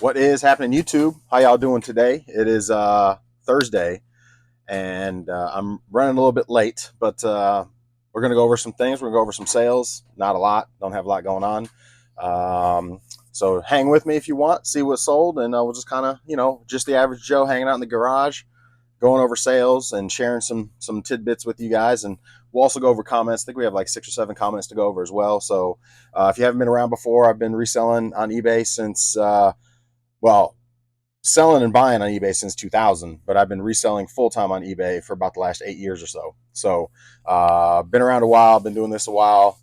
What is happening, YouTube? How y'all doing today? It is Thursday, and I'm running a little bit late, but we're going to go over some things. We're going to go over some sales. Not a lot. Don't have a lot going on. So hang with me if you want. See what's sold, and we'll just kind of, just the average Joe hanging out in the garage, going over sales and sharing some tidbits with you guys. And we'll also go over comments. I think we have like 6 or 7 comments to go over as well. So if you haven't been around before, I've been reselling on eBay since well, selling and buying on eBay since 2000, but I've been reselling full time on eBay for about the last 8 years or so. So, been around a while, been doing this a while,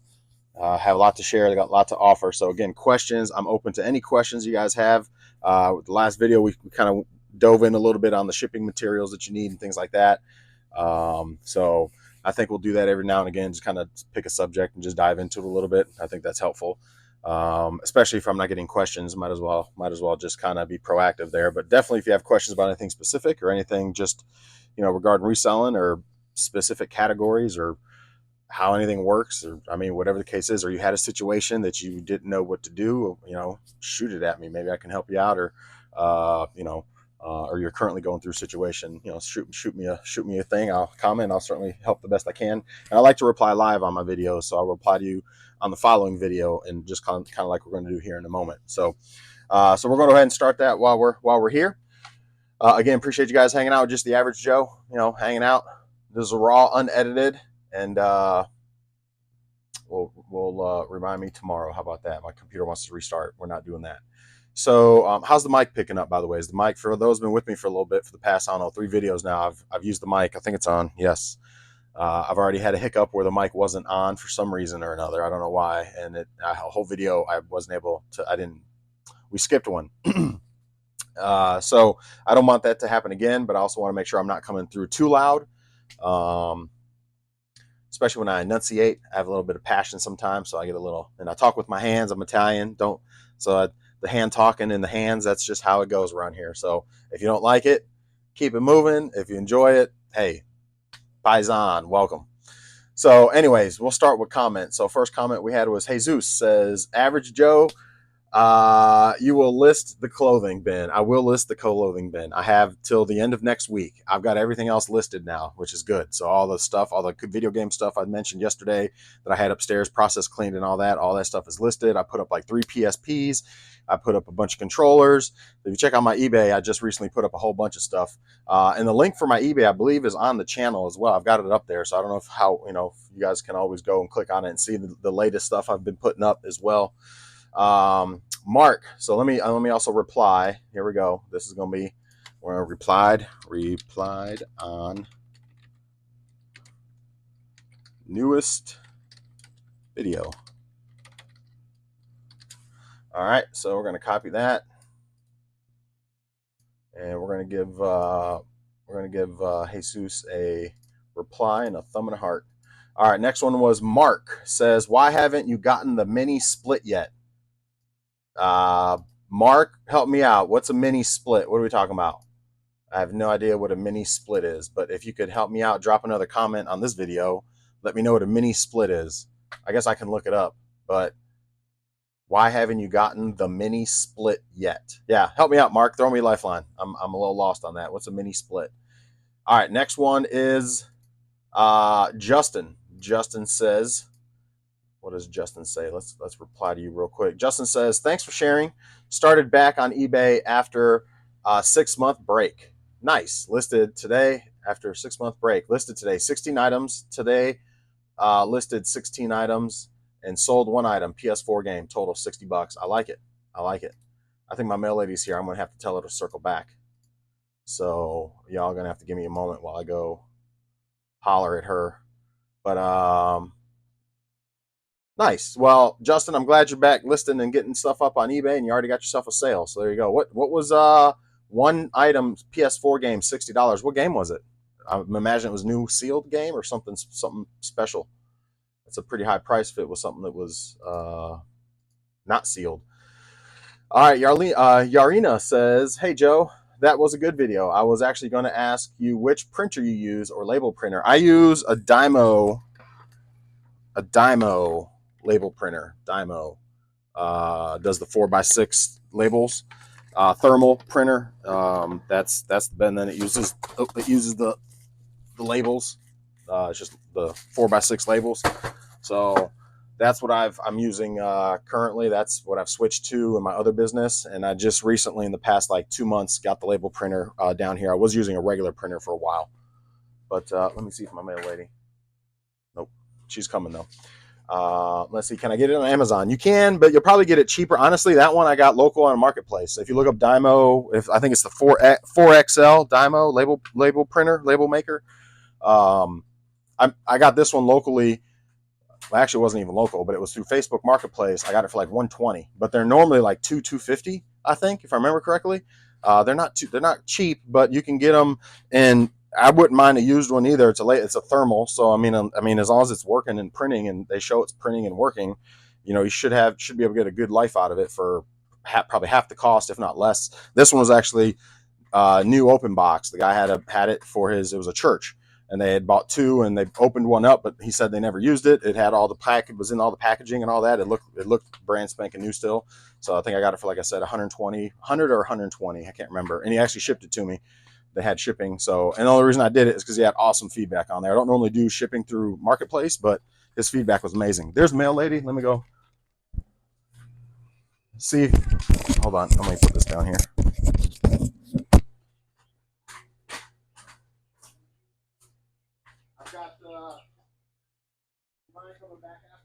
have a lot to share, got a lot to offer. So, again, questions, I'm open to any questions you guys have. With the last video, we kind of dove in a little bit on the shipping materials that you need and things like that. So, I think we'll do that every now and again, just kind of pick a subject and just dive into it a little bit. I think that's helpful. Especially if I'm not getting questions, might as well just kind of be proactive there. But definitely, if you have questions about anything specific or anything just regarding reselling or specific categories or how anything works, or I mean whatever the case is, or you had a situation that you didn't know what to do, shoot it at me. Maybe I can help you out, or or you're currently going through a situation, shoot me a thing. I'll comment. I'll certainly help the best I can. And I like to reply live on my videos, so I'll reply to you on the following video, and just kind of like we're going to do here in a moment. So, so we're going to go ahead and start that while we're here. Again, appreciate you guys hanging out. Just the average Joe, hanging out. This is raw, unedited, and we'll remind me tomorrow. How about that? My computer wants to restart. We're not doing that. So, how's the mic picking up? By the way, is the mic, for those who've been with me for a little bit, for the past, I don't know, 3 videos now, I've used the mic. I think it's on. Yes. I've already had a hiccup where the mic wasn't on for some reason or another. I don't know why. And a whole video, I wasn't able to, we skipped one. So I don't want that to happen again, but I also want to make sure I'm not coming through too loud. Especially when I enunciate, I have a little bit of passion sometimes. So I get a little, and I talk with my hands. I'm Italian. The hand talking in the hands, that's just how it goes around here. So if you don't like it, keep it moving. If you enjoy it, hey, Paisan, welcome. So anyways, we'll start with comments. So first comment we had was Jesus says, average Joe, you will list the clothing bin. I will list the clothing bin. I have till the end of next week. I've got everything else listed now, which is good. So all the stuff, all the video game stuff I mentioned yesterday that I had upstairs, process cleaned and all that stuff is listed. I put up like 3 PSPs. I put up a bunch of controllers. If you check out my eBay, I just recently put up a whole bunch of stuff. And the link for my eBay, I believe, is on the channel as well. I've got it up there. So I don't know if you guys can always go and click on it and see the latest stuff I've been putting up as well. Mark, so let me also reply. Here we go. This is going to be where I replied on newest video. All right, so we're going to copy that, and we're going to give Jesus a reply and a thumb and a heart. All right, next one was Mark says, why haven't you gotten the mini split yet? Mark, help me out. What's a mini split? What are we talking about? I have no idea what a mini split is, but if you could help me out, drop another comment on this video. Let me know what a mini split is. I guess I can look it up, but why haven't you gotten the mini split yet? Yeah, help me out, Mark. Throw me a lifeline. I'm a little lost on that. What's a mini split? All right, next one is Justin. Justin says, what does Justin say? Let's reply to you real quick. Justin says, thanks for sharing. Started back on eBay after a 6-month break. Nice. Listed today after a 6-month break. Listed today 16 items. Today listed 16 items and sold 1 item. PS4 game. Total $60. I like it. I like it. I think my mail lady's here. I'm going to have to tell her to circle back. So y'all going to have to give me a moment while I go holler at her. But nice. Well, Justin, I'm glad you're back listing and getting stuff up on eBay, and you already got yourself a sale. So there you go. What was 1 item PS4 game, $60? What game was it? I imagine it was new sealed game or something special. It's a pretty high price if it was something that was not sealed. All right, Yarina says, hey Joe, that was a good video. I was actually going to ask you which printer you use or label printer. I use a Dymo label printer. Dymo does the 4x6 labels. thermal printer. That's the bin. Then it uses the labels. It's just the 4x6 labels. So that's what I'm using currently. That's what I've switched to in my other business. And I just recently, in the past like 2 months, got the label printer down here. I was using a regular printer for a while, but let me see if my mail lady. Nope, she's coming though. Let's see, can I get it on Amazon? You can, but you'll probably get it cheaper. Honestly, that one I got local on Marketplace. If you look up Dymo, if I think it's the 4XL Dymo label printer, label maker. I got this one locally. Well, actually, it wasn't even local, but it was through Facebook Marketplace. I got it for like 120, but they're normally like 250, I think, if I remember correctly. They're not cheap, but you can get them, and I wouldn't mind a used one either. It's a thermal, so I mean, as long as it's working and printing, and they show it's printing and working, you should be able to get a good life out of it for probably half the cost, if not less. This one was actually new open box. The guy had it for his. It was a church, and they had bought two, and they opened one up, but he said they never used it. It had all the it was in all the packaging and all that. It looked brand spanking new still. So I think I got it for, like I said, 100 or 120. I can't remember. And he actually shipped it to me. They had shipping. So, and the only reason I did it is because he had awesome feedback on there. I don't normally do shipping through Marketplace, but his feedback was amazing. There's mail lady. Let me go see. Hold on. Let me put this down here. I've got mine coming back after.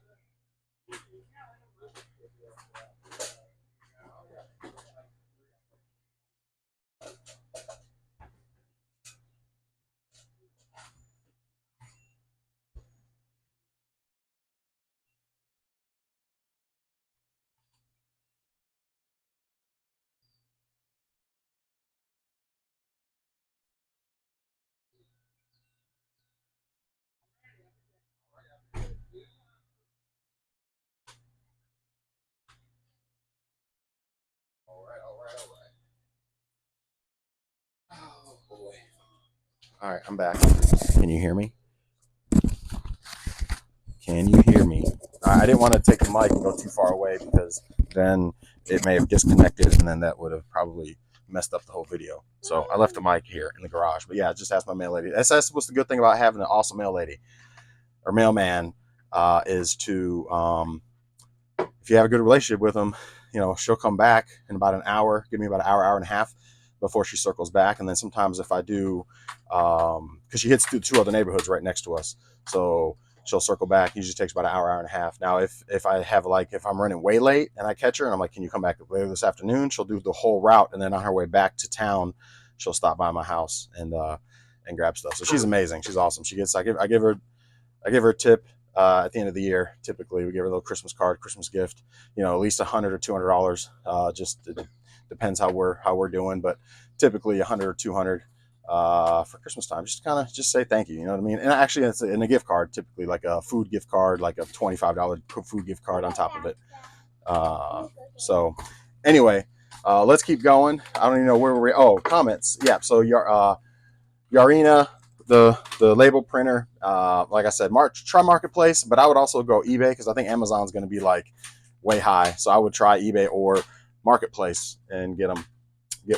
All right, all right, all right. Oh boy. All right, I'm back. Can you hear me? Can you hear me? I didn't want to take the mic and go too far away, because then it may have disconnected, and then that would have probably messed up the whole video. So I left the mic here in the garage. But yeah, just ask my mail lady. That's what's the good thing about having an awesome mail lady or mailman, is to if you have a good relationship with them, she'll come back in about an hour, give me about an hour and a half before she circles back. And then sometimes if I do, because she hits two other neighborhoods right next to us, so she'll circle back. It usually takes about an hour and a half. Now, if I have, like, if I'm running way late and I catch her and I'm like, can you come back later this afternoon? She'll do the whole route, and then on her way back to town, she'll stop by my house and grab stuff. So she's amazing. She's awesome. I give her a tip at the end of the year. Typically, we give her a little Christmas card, Christmas gift. At least $100 or $200. Just it depends how we're doing, but typically 100 or 200 for Christmas time. Just kind of just say thank you. You know what I mean? And actually, it's in a gift card, typically like a food gift card, like a $25 food gift card on top of it. So anyway, let's keep going. I don't even know where we're. Oh, comments. Yeah. So Yarina, the label printer, like I said, try Marketplace, but I would also go eBay, because I think Amazon's going to be like way high. So I would try eBay or Marketplace and get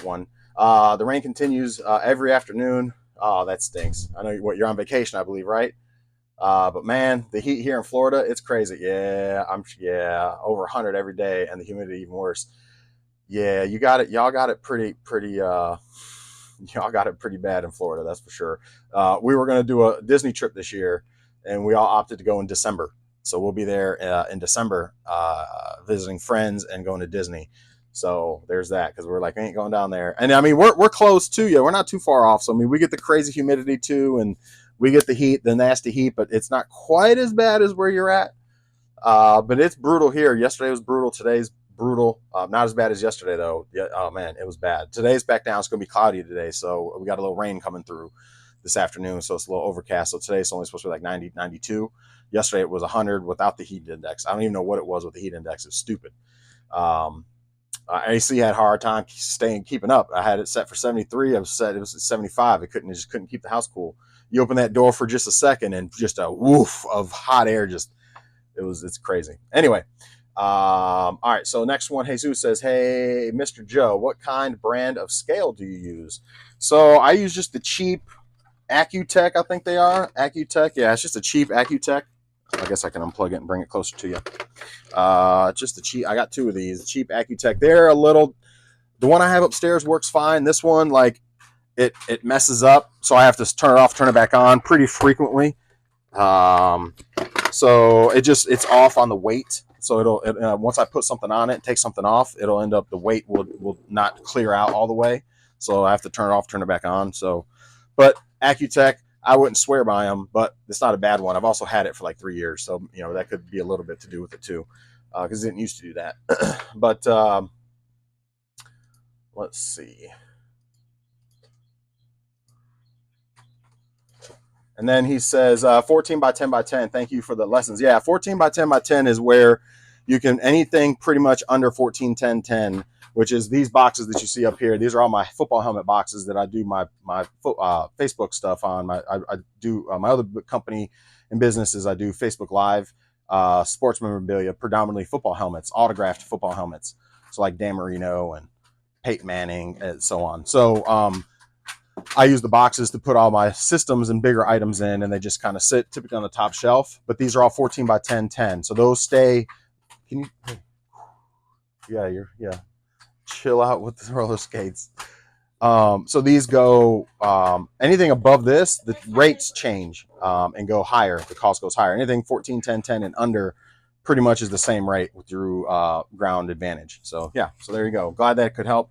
one. The rain continues every afternoon. Oh, that stinks. I know you're on vacation, I believe, right? But man, the heat here in Florida, it's crazy. Yeah, over 100 every day, and the humidity even worse. Yeah, you got it. Y'all got it pretty. Y'all got it pretty bad in Florida, that's for sure. We were going to do a Disney trip this year, and we all opted to go in December. So we'll be there in December, visiting friends and going to Disney. So there's that, because we're like, we ain't going down there. And I mean, we're close to you. We're not too far off. So I mean, we get the crazy humidity too, and we get the heat, the nasty heat, but it's not quite as bad as where you're at. But it's brutal here. Yesterday was brutal. Today's brutal. Not as bad as yesterday, though. Yeah, oh man, it was bad. Today's back down. It's going to be cloudy today, so we got a little rain coming through this afternoon, so it's a little overcast. So today's only supposed to be like 90, 92. Yesterday it was 100 without the heat index. I don't even know what it was with the heat index. It was stupid. AC had a hard time keeping up. I had it set for 73. I was set. It was 75. It just couldn't keep the house cool. You open that door for just a second, and just a woof of hot air. It's crazy. Anyway, All right, so next one, Jesus says, hey, Mr. Joe, what kind brand of scale do you use? So I use just the cheap Accutech, I think they are. Accutech, yeah, it's just a cheap Accutech. I guess I can unplug it and bring it closer to you. Just the cheap, I got two of these, cheap Accutech. They're a little, the one I have upstairs works fine. This one, like, it messes up, so I have to turn it off, turn it back on pretty frequently. So it's off on the weight. So once I put something on it, take something off, it'll end up the weight will not clear out all the way. So I have to turn it off, turn it back on. So, but Accutech, I wouldn't swear by them, but it's not a bad one. I've also had it for like 3 years, so that could be a little bit to do with it too, because it didn't used to do that. But let's see. And then he says 14 by 10 by 10. Thank you for the lessons. Yeah, 14 by 10 by 10 is where you can anything pretty much under 14 10 10, which is these boxes that you see up here. These are all my football helmet boxes that I do my Facebook stuff on. I do my other company and businesses. I do Facebook Live, sports memorabilia, predominantly football helmets, autographed football helmets. So like Dan Marino and Peyton Manning and so on. So I use the boxes to put all my systems and bigger items in, and they just kind of sit typically on the top shelf. But these are all 14 by 10 10. So those stay. Can you? Yeah. Chill out with the roller skates. So these go anything above this, the rates change and go higher. The cost goes higher. Anything 14 10 10 and under pretty much is the same rate through ground advantage. So yeah, so there you go. Glad that could help.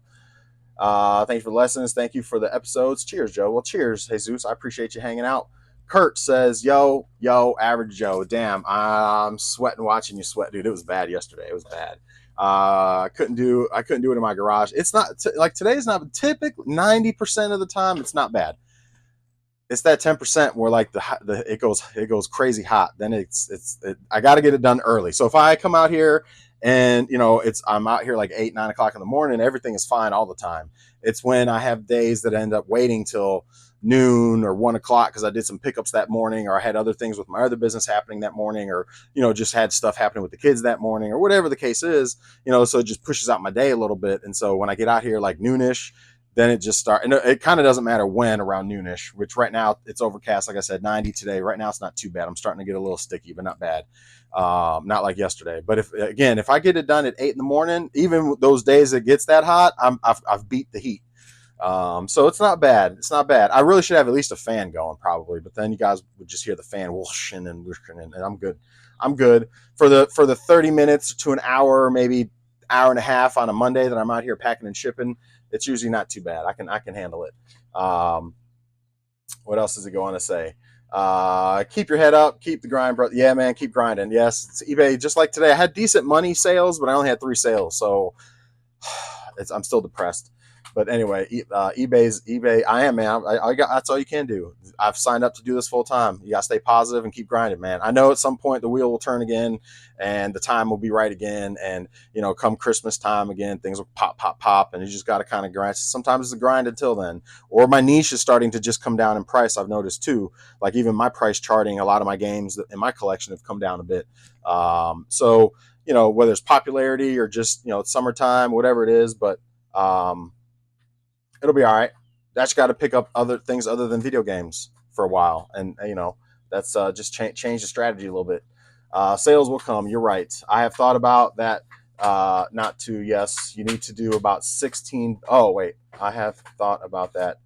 Thank you for the lessons. Thank you for the episodes. Cheers, Joe. Well, cheers, Jesus. I appreciate you hanging out. Kurt says, yo, average Joe. Damn, I'm sweating watching you sweat, dude. It was bad yesterday. It was bad. I couldn't do it in my garage. It's not like today's not typical. 90% of the time, it's not bad. It's that 10% where like it goes crazy hot. Then I got to get it done early. So if I come out here and I'm out here like 8 9 o'clock in the morning, everything is fine all the time. It's when I have days that end up waiting till noon or 1 o'clock because I did some pickups that morning, or I had other things with my other business happening that morning, or just had stuff happening with the kids that morning, or whatever the case is. So it just pushes out my day a little bit. And so when I get out here like noonish, then it just starts. And it kind of doesn't matter when, around noonish, which right now it's overcast. Like I said, 90 today. Right now it's not too bad. I'm starting to get a little sticky, but not bad. Not like yesterday. But if I get it done at 8 in the morning, even those days it gets that hot, I've beat the heat. So it's not bad. It's not bad. I really should have at least a fan going probably, but then you guys would just hear the fan whooshing and whooshing, and I'm good. I'm good for the 30 minutes to an hour, maybe hour and a half on a Monday that I'm out here packing and shipping. It's usually not too bad. I can handle it. What else does it go on to say? Keep your head up, keep the grind, bro. Yeah, man, keep grinding. Yes, it's eBay. Just like today, I had decent money sales, but I only had 3 sales, so I'm still depressed. But anyway, eBay. I am, man. I got. That's all you can do. I've signed up to do this full time. You gotta stay positive and keep grinding, man. I know at some point the wheel will turn again, and the time will be right again. And come Christmas time again, things will pop, and you just gotta kind of grind. Sometimes it's a grind until then. Or my niche is starting to just come down in price. I've noticed too. Like even my price charting, a lot of my games in my collection have come down a bit. So whether it's popularity or just it's summertime, whatever it is, but it'll be all right. I just got to pick up other things other than video games for a while, and that's just change the strategy a little bit. Sales will come. You're right. I have thought about that. Not to. Yes, you need to do about 16. Oh wait, I have thought about that.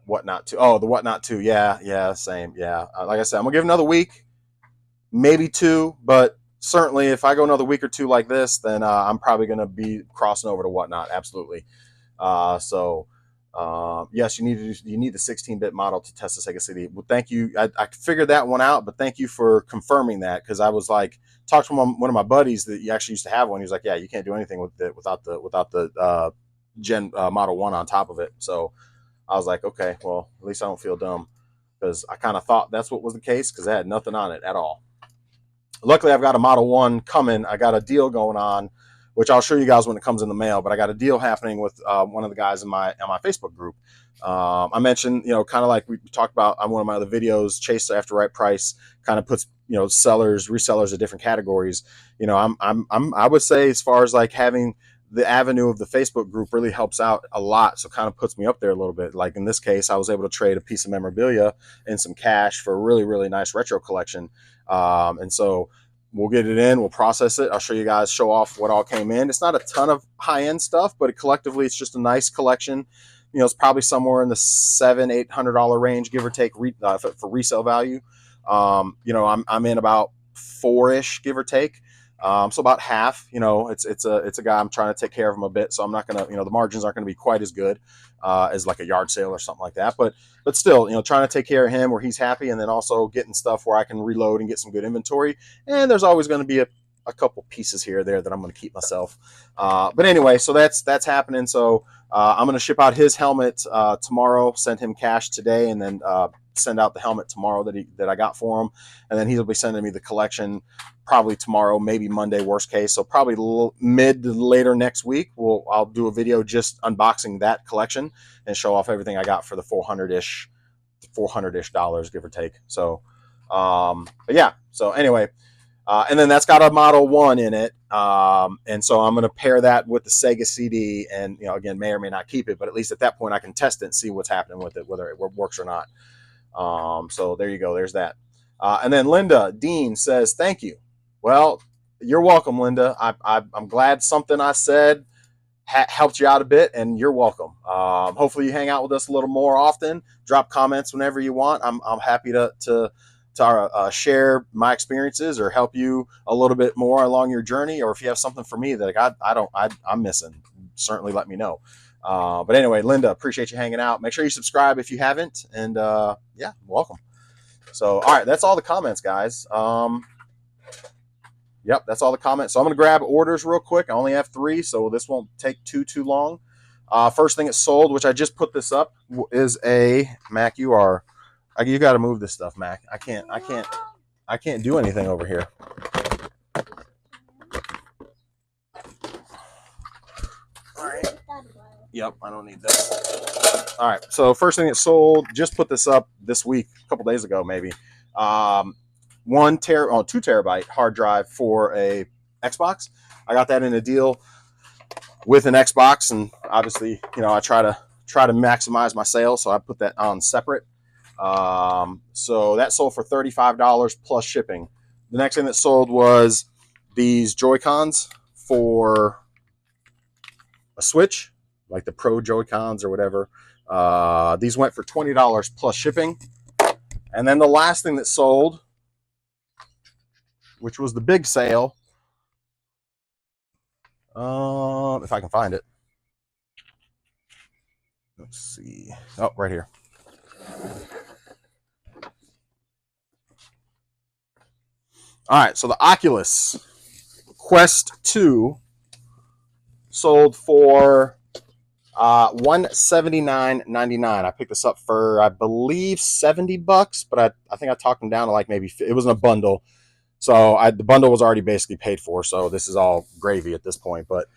What not to? Oh, the what not to. Yeah, same. Yeah, like I said, I'm gonna give another week, maybe 2, but certainly if I go another week or 2 like this, then I'm probably gonna be crossing over to whatnot. Absolutely. So yes, you need the 16-bit model to test the Sega CD. Well, thank you. I figured that one out, but thank you for confirming that, because I was like, talked to one of my buddies that actually used to have one. He was like, yeah, you can't do anything with it without the Gen Model 1 on top of it. So I was like, okay, well, at least I don't feel dumb, because I kind of thought that's what was the case, because I had nothing on it at all. Luckily, I've got a Model 1 coming. I got a deal going on which I'll show you guys when it comes in the mail. But I got a deal happening with one of the guys in my Facebook group. I mentioned, kind of like we talked about on one of my other videos, Chase After Right Price kind of puts, sellers, resellers of different categories. I would say, as far as like having the avenue of the Facebook group, really helps out a lot. So kind of puts me up there a little bit. Like in this case, I was able to trade a piece of memorabilia and some cash for a really, really nice retro collection. And so we'll get it in, we'll process it. I'll show you guys, show off what all came in. It's not a ton of high-end stuff, but collectively it's just a nice collection. It's probably somewhere in the $700-800 range, give or take, for resale value. I'm in about 4-ish, give or take. So about half. It's a guy, I'm trying to take care of him a bit, so I'm not gonna, the margins aren't gonna be quite as good as like a yard sale or something like that. But still, trying to take care of him where he's happy, and then also getting stuff where I can reload and get some good inventory. And there's always going to be a couple pieces here or there that I'm going to keep myself. But anyway, so that's happening. So I'm going to ship out his helmet tomorrow, send him cash today, and then send out the helmet tomorrow that I got for him. And then he'll be sending me the collection probably tomorrow, maybe Monday, worst case. So probably mid to later next week, I'll do a video just unboxing that collection and show off everything I got for the $400-ish, give or take. So, but yeah. So anyway, and then that's got a Model 1 in it. And so I'm going to pair that with the Sega CD, and, again, may or may not keep it, but at least at that point I can test it and see what's happening with it, whether it works or not. So there you go. There's that. And then Linda Dean says, thank you. Well, you're welcome, Linda. I'm glad something I said helped you out a bit, and you're welcome. Hopefully you hang out with us a little more often. Drop comments whenever you want. I'm happy to share my experiences or help you a little bit more along your journey. Or if you have something for me that I'm missing, certainly let me know. But anyway, Linda, appreciate you hanging out. Make sure you subscribe if you haven't, and yeah, welcome. So, all right, that's all the comments, guys. Yep, that's all the comments. So I'm going to grab orders real quick. I only have 3, so this won't take too long. First thing it sold, which I just put this up, is a Mac. You got to move this stuff, Mac. I can't do anything over here. All right. Yep, I don't need that. All right. So first thing it sold, just put this up this week, a couple days ago, maybe. 2 terabyte hard drive for a Xbox. I got that in a deal with an Xbox, and obviously, I try to maximize my sales, so I put that on separate. So that sold for $35 plus shipping. The next thing that sold was these Joy-Cons for a Switch, like the Pro Joy-Cons or whatever. These went for $20 plus shipping. And then the last thing that sold, which was the big sale, if I can find it. Let's see. Oh, right here. All right, so the Oculus Quest 2 sold for $179.99. I picked this up for, I believe, $70, but I think I talked them down to like maybe, it was in a bundle. So the bundle was already basically paid for, so this is all gravy at this point. But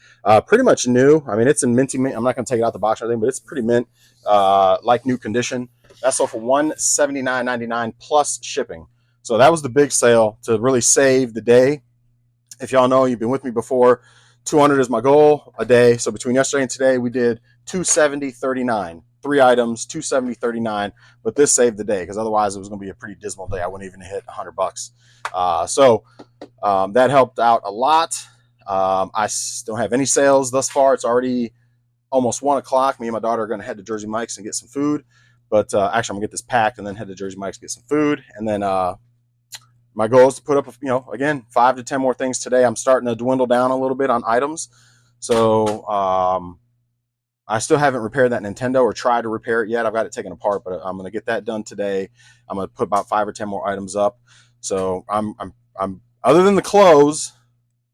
pretty much new. I mean, it's in minty mint. I'm not going to take it out the box or anything, but it's pretty mint, like new condition. That sold for $179.99 plus shipping. So that was the big sale to really save the day. If y'all know, you've been with me before, 200 is my goal a day. So between yesterday and today, we did 270.39. 3 items, 270.39. But this saved the day, because otherwise it was going to be a pretty dismal day. I wouldn't even hit $100. So that helped out a lot. I don't have any sales thus far. It's already almost 1 o'clock. Me and my daughter are going to head to Jersey Mike's and get some food. But actually, I'm going to get this packed and then head to Jersey Mike's, get some food. And then my goal is to put up, again, 5 to 10 more things today. I'm starting to dwindle down a little bit on items. So I still haven't repaired that Nintendo or tried to repair it yet. I've got it taken apart, but I'm going to get that done today. I'm going to put about 5 or 10 more items up. So I'm other than the clothes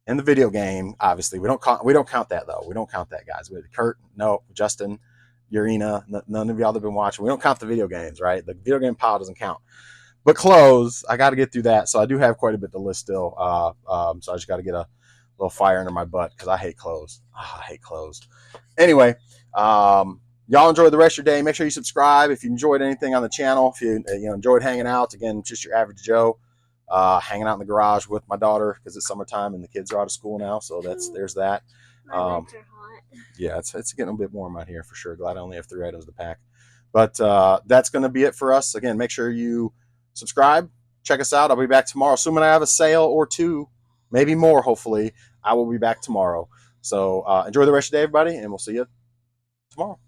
and the video game, obviously we don't count that though. We don't count that, guys. Kurt, no, Justin, Urena, none of y'all have been watching. We don't count the video games, right? The video game pile doesn't count. But clothes, I got to get through that. So I do have quite a bit to list still. So I just got to get a little fire under my butt because I hate clothes. Oh, I hate clothes. Anyway, y'all enjoy the rest of your day. Make sure you subscribe if you enjoyed anything on the channel. If you enjoyed hanging out, again, just your average Joe, hanging out in the garage with my daughter because it's summertime and the kids are out of school now. So there's that. My legs are hot. Yeah, it's getting a bit warm out here for sure. Glad I only have 3 items to pack. But that's going to be it for us. Again, make sure you subscribe. Check us out. I'll be back tomorrow. Assuming I have a sale or two, maybe more, hopefully, I will be back tomorrow. So enjoy the rest of the day, everybody, and we'll see you tomorrow.